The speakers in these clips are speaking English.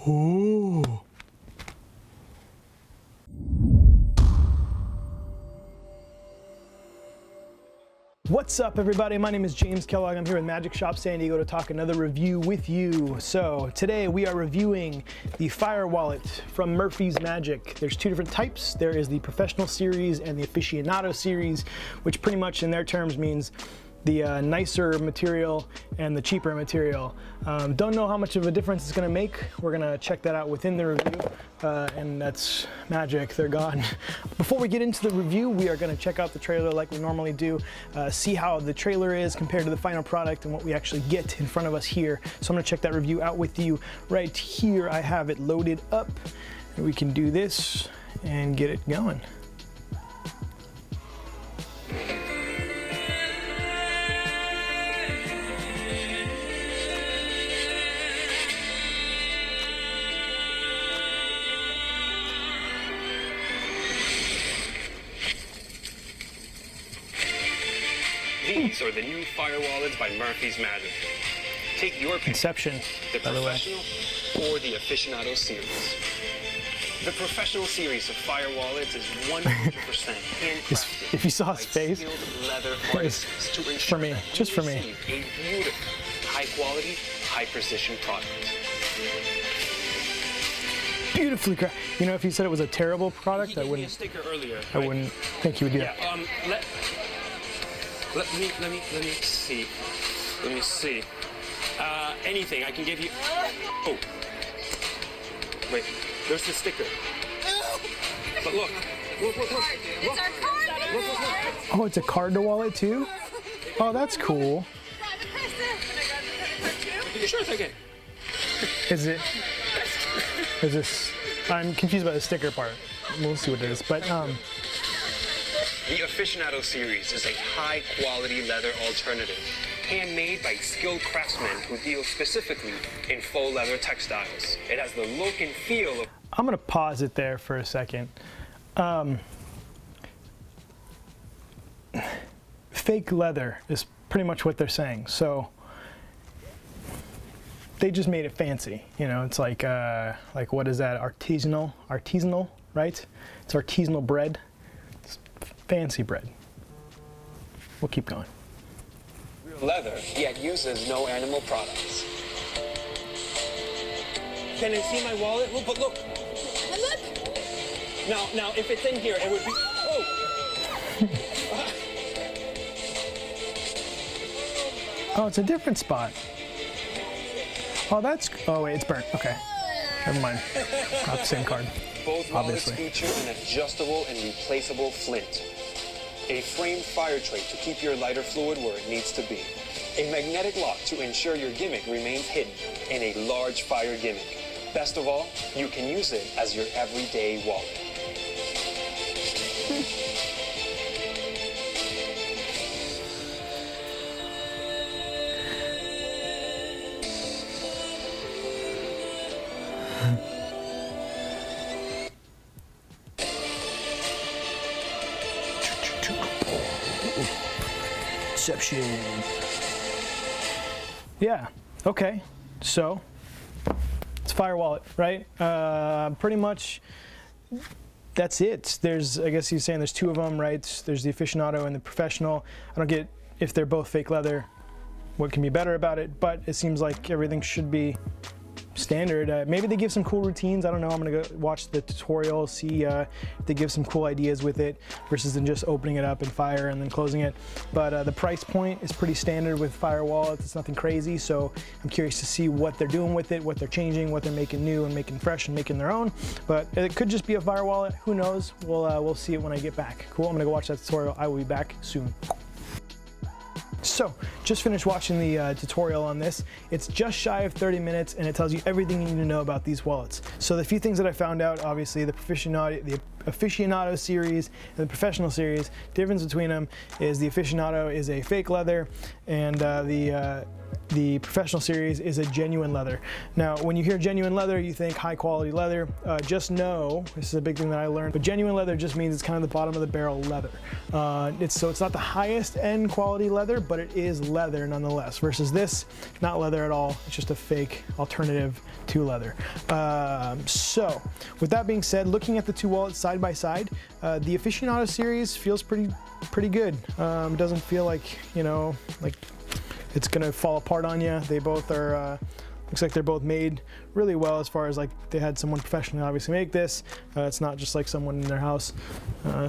Ooh. What's up, everybody? My name is James Kellogg. I'm here with Magic Shop San Diego to talk another review with you. So today we are reviewing the Fire Wallet from Murphy's Magic. There's two different types. There is the Professional Series and the Aficionado Series, which pretty much in their terms means the nicer material and the cheaper material. Don't know how much of a difference it's gonna make. We're gonna check that out within the review, and that's magic, they're gone. Before we get into the review, we are gonna check out the trailer like we normally do, see how the trailer is compared to the final product and what we actually get in front of us here. So I'm gonna check that review out with you right here. I have it loaded up, and we can do this and get it going. These are the new Fire Wallets by Murphy's Magic. Take your pick. Inception, The by the way. Professional or the Aficionado series. The Professional series of Fire Wallets is 100% handcrafted. If you saw his by face, skilled leather artisans to ensure for me, that just you for me. receive a beautiful, high-quality, high-precision product. Beautifully crafted. You know, if you said it was a terrible product, He I gave me a wouldn't. sticker earlier. I right? wouldn't think you would do that. Yeah. Let me see. Let me see. Anything I can give you. Oh. Wait. There's the sticker. But look. Look. It's our card. Look. Oh, it's a card to wallet too? Oh, that's cool. Sure, take it. Is this? I'm confused by the sticker part. We'll see what it is. But The Aficionado series is a high-quality leather alternative, handmade by skilled craftsmen who deal specifically in faux leather textiles. It has the look and feel of I'm gonna pause it there for a second. Fake leather is pretty much what they're saying. So they just made it fancy. You know, it's like what is that? Artisanal, right? It's artisanal bread. It's fancy bread. We'll keep going. real leather, yet uses no animal products. Can I see my wallet? Look, but look. Look. Now, if it's in here, it would be. Oh, it's a different spot. Oh, oh wait, it's burnt. Okay, never mind. Not the same card. Both wallets Obviously. feature an adjustable and replaceable flint, a framed fire tray to keep your lighter fluid where it needs to be, a magnetic lock to ensure your gimmick remains hidden, and a large fire gimmick. Best of all, you can use it as your everyday wallet. Inception. Yeah, okay, so it's Fire Wallet, right? Pretty much that's it. I guess he's saying there's two of them, right? There's the Aficionado and the Professional. I don't get if they're both fake leather, what can be better about it, but it seems like everything should be standard. Maybe they give some cool routines. I don't know. I'm gonna go watch the tutorial, see if they give some cool ideas with it versus than just opening it up and fire and then closing it. But the price point is pretty standard with Fire Wallets. It's nothing crazy. So I'm curious to see what they're doing with it, what they're changing, what they're making new and making fresh and making their own. But it could just be a Fire Wallet. Who knows? We'll see it when I get back. Cool. I'm gonna go watch that tutorial. I will be back soon. So, just finished watching the tutorial on this. It's just shy of 30 minutes and it tells you everything you need to know about these wallets. So the few things that I found out, obviously the Aficionado series and the Professional series, difference between them is the Aficionado is a fake leather and the Professional Series is a genuine leather. Now, when you hear genuine leather, you think high quality leather. Just know, this is a big thing that I learned, but genuine leather just means it's kind of the bottom of the barrel leather. It's not the highest end quality leather, but it is leather nonetheless, versus this, not leather at all. It's just a fake alternative to leather. So with that being said, looking at the two wallets side by side, the Aficionado series feels pretty good. It doesn't feel like, like it's gonna fall apart on you. They both are, looks like they're both made really well, as far as like they had someone professionally obviously make this. It's not just like someone in their house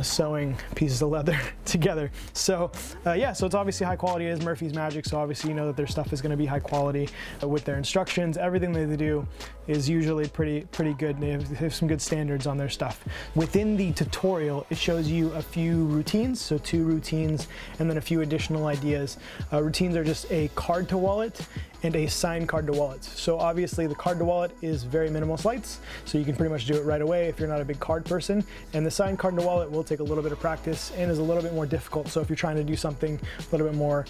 sewing pieces of leather together. So yeah, so it's obviously high quality. It is Murphy's Magic, so obviously you know that their stuff is gonna be high quality with their instructions. Everything that they do is usually pretty good. They have some good standards on their stuff. Within the tutorial, it shows you a few routines, so 2 routines and then a few additional ideas. Routines are just a card to wallet and a signed card to wallet. So obviously the card to wallet is very minimal slides, so you can pretty much do it right away if you're not a big card person. And the signed card to wallet will take a little bit of practice and is a little bit more difficult. So if you're trying to do something a little bit more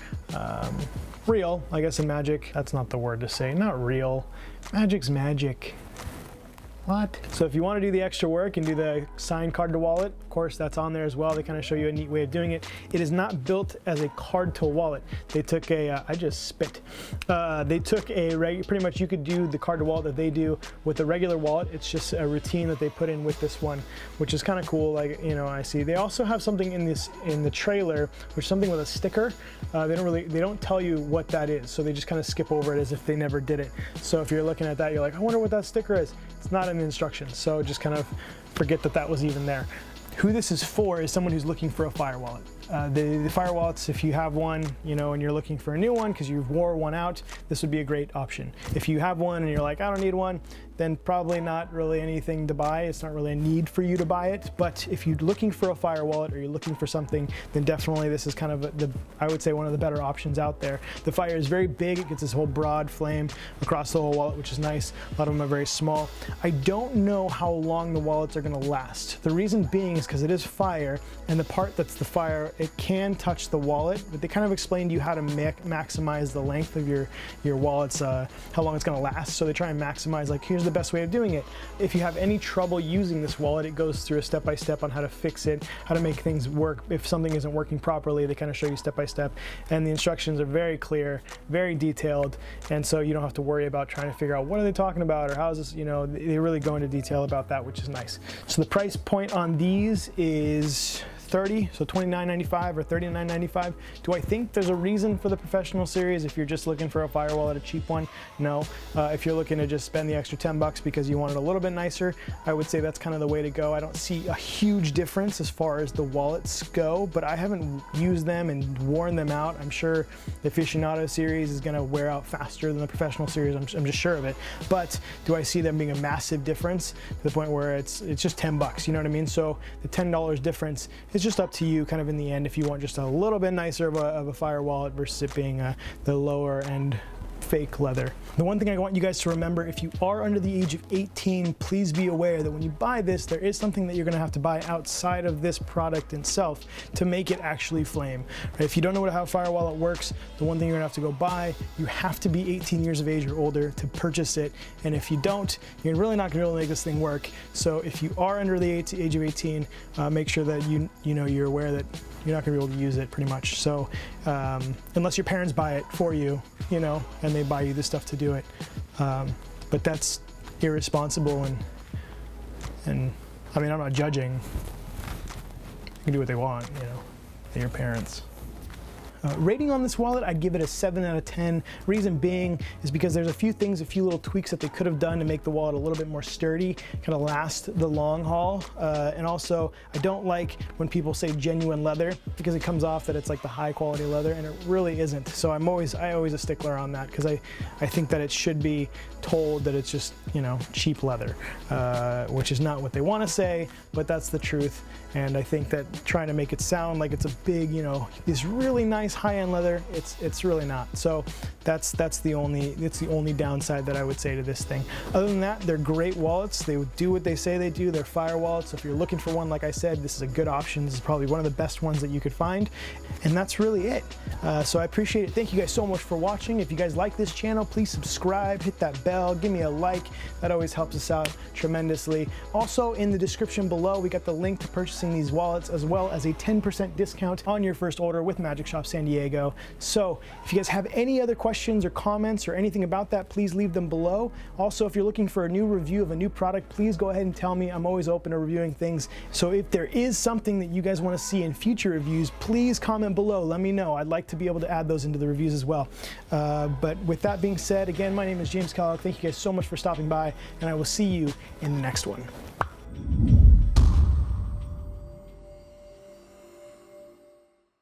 real, I guess in Magic, that's not the word to say, not real. Magic's magic. What? So if you want to do the extra work and do the signed card to wallet, of course that's on there as well. They kind of show you a neat way of doing it. It is not built as a card to wallet. They took a, I just spit. They took a, pretty much you could do the card to wallet that they do with a regular wallet. It's just a routine that they put in with this one, which is kind of cool. Like, I see. They also have something in the trailer, which is something with a sticker. They don't tell you what that is. So they just kind of skip over it as if they never did it. So if you're looking at that, you're like, I wonder what that sticker is. It's not in the instructions, so just kind of forget that was even there. Who this is for is someone who's looking for a fire wallet. The fire wallets, if you have one, and you're looking for a new one because you've wore one out, this would be a great option. If you have one and you're like, I don't need one, then probably not really anything to buy. It's not really a need for you to buy it. But if you're looking for a fire wallet or you're looking for something, then definitely this is kind of I would say one of the better options out there. The fire is very big. It gets this whole broad flame across the whole wallet, which is nice. A lot of them are very small. I don't know how long the wallets are gonna last. The reason being is because it is fire, and the part that's the fire, it can touch the wallet, but they kind of explain to you how to maximize the length of your wallet's, how long it's gonna last. So they try and maximize, like, here's the best way of doing it. If you have any trouble using this wallet, it goes through a step-by-step on how to fix it, how to make things work. If something isn't working properly, they kind of show you step-by-step, and the instructions are very clear, very detailed, and so you don't have to worry about trying to figure out what are they talking about or how is this, they really go into detail about that, which is nice. So the price point on these is $30, so $29.95 or $39.95. Do I think there's a reason for the Professional series if you're just looking for a fire wallet, a cheap one? No. If you're looking to just spend the extra 10 bucks because you want it a little bit nicer, I would say that's kind of the way to go. I don't see a huge difference as far as the wallets go, but I haven't used them and worn them out. I'm sure the Aficionado series is gonna wear out faster than the Professional series. I'm just sure of it. But do I see them being a massive difference to the point where it's just 10 bucks, you know what I mean? So the $10 difference, it's just up to you kind of in the end if you want just a little bit nicer of a fire wallet versus it being the lower end fake leather. The one thing I want you guys to remember, if you are under the age of 18, please be aware that when you buy this, there is something that you're gonna have to buy outside of this product itself to make it actually flame. Right? If you don't know how a fire wallet works, the one thing you're gonna have to go buy, you have to be 18 years of age or older to purchase it. And if you don't, you're really not gonna be able to make this thing work. So if you are under the age of 18, make sure that you're aware that you're not gonna be able to use it pretty much. So unless your parents buy it for you, and they buy you the stuff to do it. But that's irresponsible and I mean, I'm not judging. They can do what they want, they're your parents. Rating on this wallet, I'd give it a 7 out of 10. Reason being is because there's a few little tweaks that they could have done to make the wallet a little bit more sturdy, kind of last the long haul. And also, I don't like when people say genuine leather because it comes off that it's like the high quality leather, and it really isn't. So I always a stickler on that because I think that it should be told that it's just, cheap leather, which is not what they want to say, but that's the truth. And I think that trying to make it sound like it's a big, this really nice nice high-end leather, it's really not. So that's the only downside that I would say to this thing. Other than that, they're great wallets. They do what they say they do. They're fire wallets. So if you're looking for one, like I said, this is a good option. This is probably one of the best ones that you could find. And that's really it. So I appreciate it. Thank you guys so much for watching. If you guys like this channel, please subscribe, hit that bell, give me a like. That always helps us out tremendously. Also, in the description below, we got the link to purchasing these wallets, as well as a 10% discount on your first order with Magic Shop San Diego. So if you guys have any other questions or comments or anything about that, please leave them below. Also, if you're looking for a new review of a new product, please go ahead and tell me. I'm always open to reviewing things. So if there is something that you guys want to see in future reviews, please comment below. Let me know. I'd like to be able to add those into the reviews as well. But with that being said, again, my name is James Kellogg. Thank you guys so much for stopping by, and I will see you in the next one.